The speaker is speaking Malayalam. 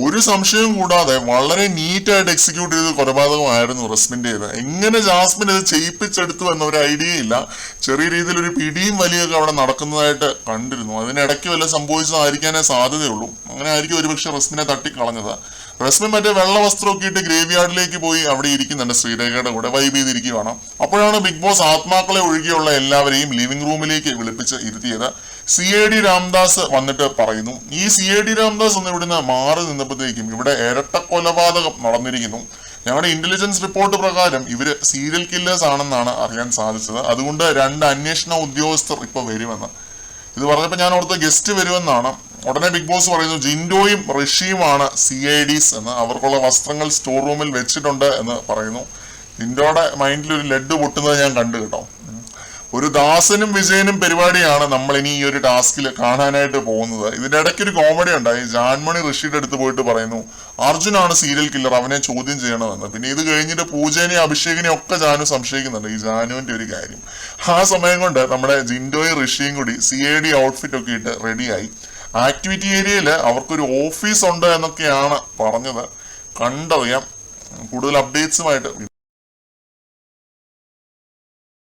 ഒരു സംശയവും കൂടാതെ വളരെ നീറ്റായിട്ട് എക്സിക്യൂട്ട് ചെയ്ത് കൊലപാതകമായിരുന്നു റസ്മിൻ്റെത്. എങ്ങനെ ജാസ്മിൻ ഇത് ചെയ്യിപ്പിച്ചെടുത്തു എന്ന ഒരു ഐഡിയ ഇല്ല. ചെറിയ രീതിയിൽ ഒരു പിടിയും വലിയൊക്കെ അവിടെ നടക്കുന്നതായിട്ട് കണ്ടിരുന്നു. അതിനിടയ്ക്ക് വല്ല സംഭവിച്ചതായിരിക്കാനേ സാധ്യതയുള്ളൂ. അങ്ങനെ ആയിരിക്കും ഒരുപക്ഷെ റസ്മിനെ തട്ടിക്കളഞ്ഞത്. റസ്മിൻ മറ്റേ വെള്ള വസ്ത്രമൊക്കെ ഇട്ട് ഗ്രേവ് യാർഡിലേക്ക് പോയി അവിടെ ഇരിക്കുന്നുണ്ട്, ശ്രീരേഖയുടെ കൂടെ വൈബ് ചെയ്തിരിക്കുകയാണ്. അപ്പോഴാണ് ബിഗ് ബോസ് ആത്മാക്കളെ ഒഴികെയുള്ള എല്ലാവരെയും ലിവിംഗ് റൂമിലേക്ക് വിളിപ്പിച്ച് ഇരുത്തിയത്. CID രാംദാസ് വന്നിട്ട് പറയുന്നു, ഈ CID രാംദാസ് ഒന്ന് ഇവിടുന്ന് മാറി നിന്നപ്പോഴത്തേക്കും ഇവിടെ ഇരട്ട കൊലപാതകം നടന്നിരിക്കുന്നു. ഞങ്ങളുടെ ഇന്റലിജൻസ് റിപ്പോർട്ട് പ്രകാരം ഇവര് സീരിയൽ കില്ലേഴ്സ് ആണെന്നാണ് അറിയാൻ സാധിച്ചത്. അതുകൊണ്ട് 2 അന്വേഷണ ഉദ്യോഗസ്ഥർ ഇപ്പൊ വരുമെന്ന്. ഇത് പറഞ്ഞപ്പോ ഞാൻ ഓർത്ത് ഗസ്റ്റ് വരുമെന്നാണ്. ഉടനെ ബിഗ് ബോസ് പറയുന്നു, ജിൻഡോയും ഋഷിയുമാണ് CIDs എന്ന്. അവർക്കുള്ള വസ്ത്രങ്ങൾ സ്റ്റോർ റൂമിൽ വെച്ചിട്ടുണ്ട് എന്ന് പറയുന്നു. ജിൻഡോയുടെ മൈൻഡിൽ ഒരു ലെഡ് പൊട്ടുന്നത് ഞാൻ കണ്ടു കേട്ടോ. ഒരു ദാസനും വിജയനും പരിപാടിയാണ് നമ്മൾ ഇനി ഈ ഒരു ടാസ്കിൽ കാണാനായിട്ട് പോകുന്നത്. ഇതിന്റെ ഇടയ്ക്ക് ഒരു കോമഡി ഉണ്ടായി. ജാൻമണി ഋഷിയുടെ അടുത്ത് പോയിട്ട് പറയുന്നു, അർജുനാണ് സീരിയൽ കില്ലർ, അവനെ ചോദ്യം ചെയ്യണമെന്ന്. പിന്നെ ഇത് കഴിഞ്ഞിട്ട് പൂജനെയും അഭിഷേകിനെയും ഒക്കെ ജാനു സംശയിക്കുന്നുണ്ട്, ഈ ജാനുവിന്റെ ഒരു കാര്യം. ആ സമയം കൊണ്ട് നമ്മുടെ ജിൻഡോയും ഋഷിയും കൂടി CID ഔട്ട്ഫിറ്റ് ഒക്കെ ഇട്ട് റെഡിയായി. ആക്ടിവിറ്റി ഏരിയയിൽ അവർക്കൊരു ഓഫീസ് ഉണ്ട് എന്നൊക്കെയാണ് പറഞ്ഞത്. കണ്ടറിയാം. കൂടുതൽ അപ്ഡേറ്റ്സുമായിട്ട്